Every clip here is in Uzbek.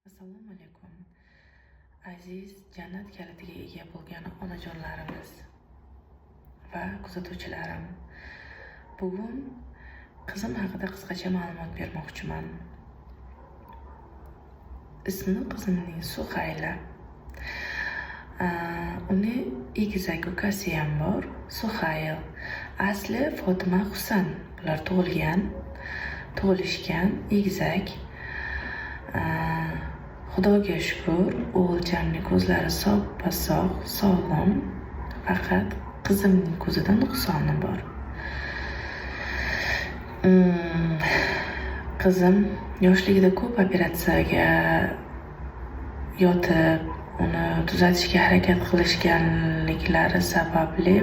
Assalomu alaykum. Aziz jannat kalitiga ega bo'lgan onajonlarimiz va kuzatuvchilarim. Bugun qizim haqida qisqacha ma'lumot bermoqchiman. Ismi qizimning Suhayla. Uni egizak ukasi ham bor, Suhayl. Asli Fotima Husan bular tug'ilishgan egizak. Xudoga shukr, o'g'ilchamning ko'zlari soppa-sog', sog'lom. Faqat qizimning ko'zida nuqsoni bor. Qizim yoshligida ko'p operatsiyaga yotib, uni tuzatishga harakat qilishganliklari sababli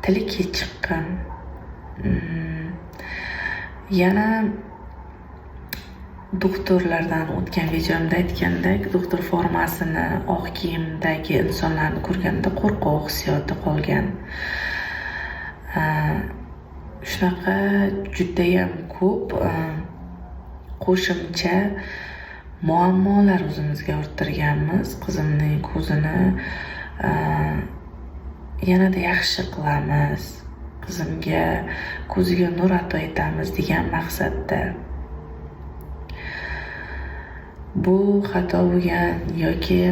tili kech chiqqan. Yana doktorlardan o'tgan videomda aytgandek, doktor formasini oq kiyimdagi insonlarni ko'rganda qo'rquv hissiyoti qolgan. Shunaqa judayam ko'p qo'shimcha muammolar o'zimizga orttirganmiz. Qizimning ko'zini yanada yaxshi qilamiz, qizimga ko'ziga nur ato etamiz degan maqsadda. Bu xato bo'lgan yoki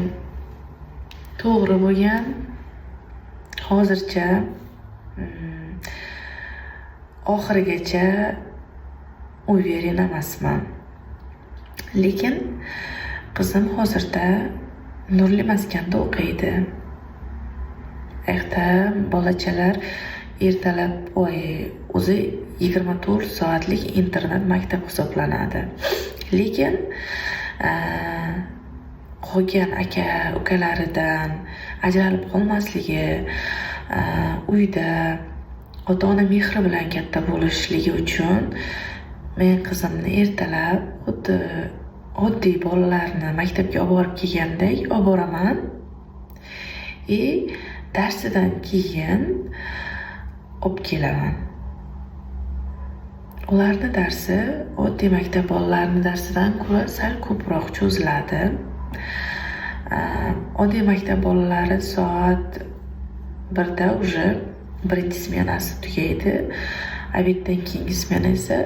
to'g'ri bo'lgan hozircha oxirigacha uverin emasman. Lekin qizim hozirda Nurli maskanda o'qiydi. Bolachalar ertalab o'zi 24 soatlik internet maktab hisoblanadi. Lekin qolgan aka ukalaridan ajralib qolmasligi, uyda ota-ona mehri bilan katta bo'lishligi uchun men qizimni ertalab xuddi oddiy bolalarni maktabga olib borib kelgandek olib boraman. Darsidan keyin olib kelaman. Ularning darsi oddiy maktab bolalarining darsidan ko'ra sal ko'proq cho'ziladi. Oddiy maktab bolalari soat 1da уже birinchi smenasi tugaydi. Obeddan keyingi smena esa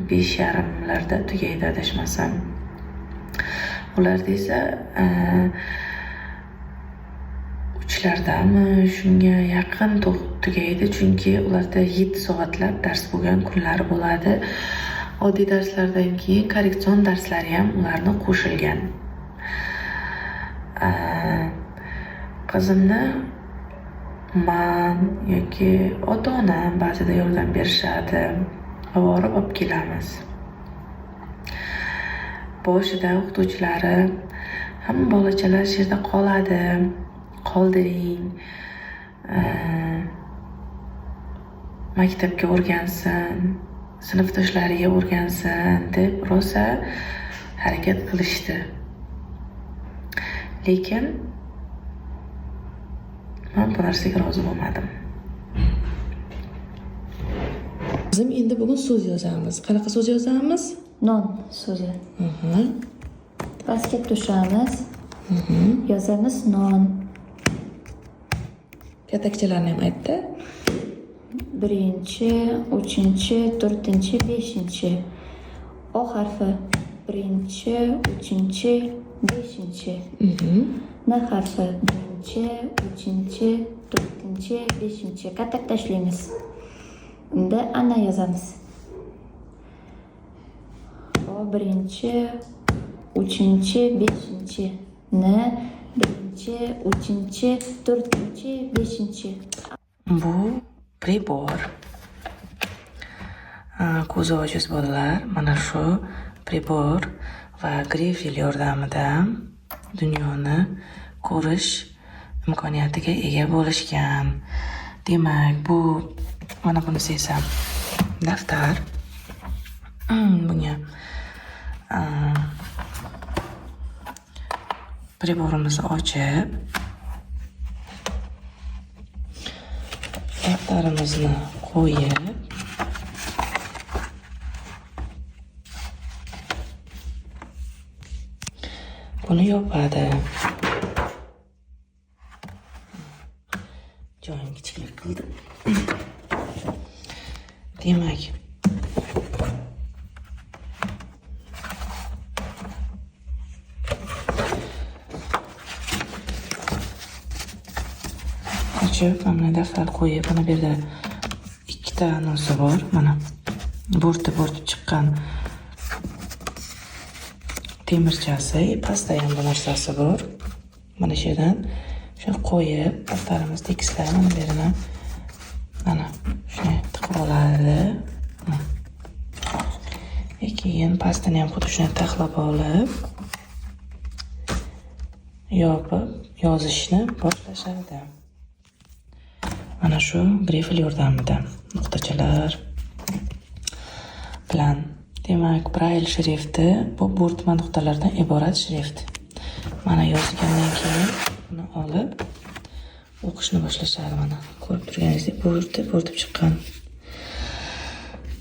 5:30larda tugaydi adashmasam. Ularda esa 3lardami shunga yaqin tugaydi, chunki ularda 7 soatlab dars bo'lgan kunlari bo'ladi. Oddiy darslardan keyin korreksion darslari ham ularni qo'shilgan. Qizimni man yoki ota-onam ba'zida yordam berishadi, borib olib kelamiz. Boshida o'qituvchilari hamma bolachalar shu yerda qoladi, qoldiring, maktabga o'rgansin, sinfdoshlariga o'rgansin deb rosa harakat qilishdi. Lekin men bu narsaga rozi bo'lmadim. Bizim endi bugun so'z yozamiz. Qanaqa so'z yozamiz? Non so'zi. Pastga tushamiz. Yozamiz non. Katakchalarni ham aytdi. 1-chi, 3-chi, 4-chi, 5-chi. O harfi 1-chi, 3-chi, 5-chi. N harfi 1-chi, 3-chi, 4-chi, 5-chi. Katak tashlaymiz. Unda ana yozamiz. O 1-chi, 3-chi, 5-chi. N 1-chi, 3-chi, 4-chi, 5-chi. Bu pribor. Ko'zi ojiz bolalar mana shu pribor va grifel yordamida dunyoni ko'rish imkoniyatiga ega bo'lishgan. Demak, bu mana bunisi esa daftar. Bunga priborimizni ochib, daftarimizni qo'yib, buni yopadi. Joyim kichiklik qildim. Demak, ochib, mana daftar qo'yib, mana bu yerda ikkita narsa bor. Mana bo'rtib chiqqan temirchasi, pastda ham bu narsasi bor. Mana shu yerdan shuni qo'yib, daftarimizni tekislab, mana bu yerdan mana shuni tiqib oladi. Keyin pastini ham xuddi shuni taxlab olib, yopib, yozishni boshlashadi. Mana shu grifel yordamida nuqtachalar bilan. Demak, Braille shrifti bu bo'rtma nuqtalardan iborat shrift. Mana yozgandan keyin buni olib o'qishni boshlashadi. Mana ko'rib turganingizdek bo'rtib chiqqan.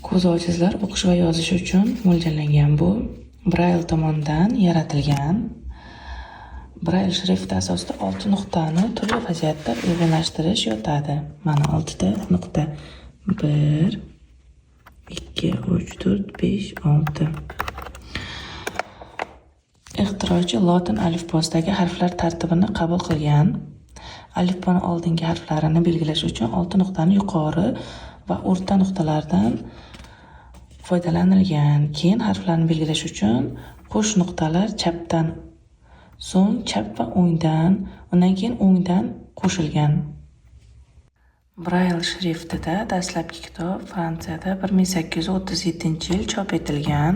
Ko'zi ojizlar o'qish va yozish uchun mo'ljallangan bu Braille tomonidan yaratilgan. Braille shrifti asosida 6 nuqtani turli vaziyatda uyg'unlashtirish yotadi. Mana 6 ta nuqta. 1 2 3 4 5 6. Ixtirochi lotin alifbosidagi harflar tartibini qabul qilgan. Alifboni oldingi harflarini belgilash uchun 6 nuqtani yuqori va o'rta nuqtalardan foydalanilgan. Keyin harflarni belgilash uchun qo'sh nuqtalar chapdan, so'ng chap va o'ngdan, undan keyin o'ngdan qo'shilgan. Braille shriftida dastlabki kitob Fransiyada 1837-yil chop etilgan.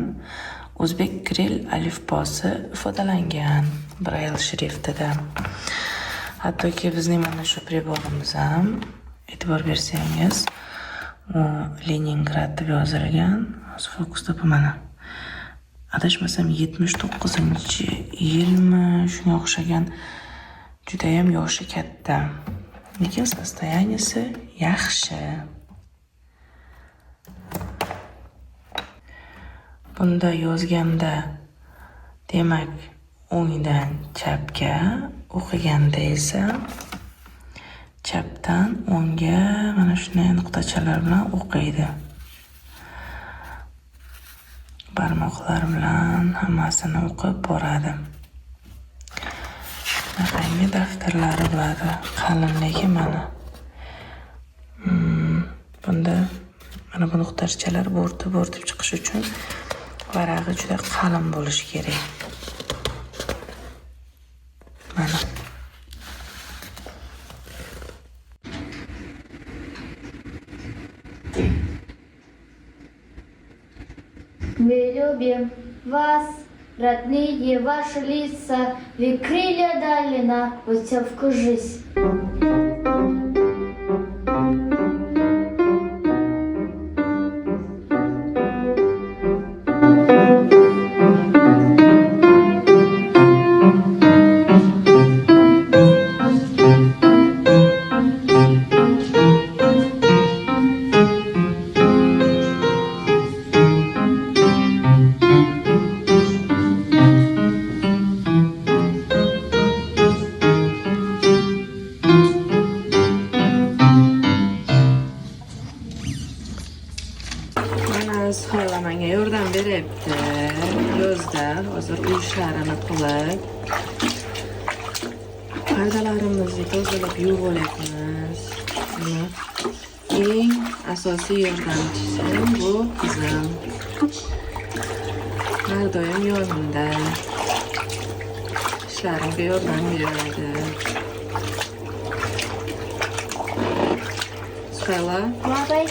O'zbek kirill alifbosi ifodalangan Braille shriftida. Hattoki bizning mana shu priborimiz ham, e'tibor bersangiz, Leningrad deb yozilgan. Hozir fokusda mana. Adashmasam 79-yilmi, shunga o'xshagan juda ham yoshi katta. Lekin sostoyaniyasi yaxshi. Bunda yozganda, demak, o'ngdan chapga, o'qiganda esa chapdan o'ngga mana shunday nuqtachalar bilan o'qiydi. Barmoqlar bilan hammasini o'qib boradi. Rangli daftarlari bo'ladi. Qalinligi mana. Bunda mana bu nuqtachalar bo'rtib chiqish uchun varag'i juda qalin bo'lishi kerak. Mana. Мы любим вас, родные ваши лица, вы крылья дали нам путевку жизнь. Suhayla menga yordam beryapti. Yozda hozir uy ishlarini qilib, pardalarimizni tozalab yuvib olyapmiz. Eng asosiy yordamchisi bu qizim. Har doim yonimda. Ishlarimga yordam beradi. Suhayla, Мамой,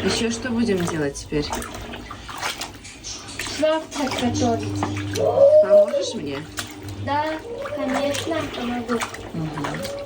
еще что будем делать теперь? завтрак готовить. Поможешь мне? Да, конечно, помогу. Угу.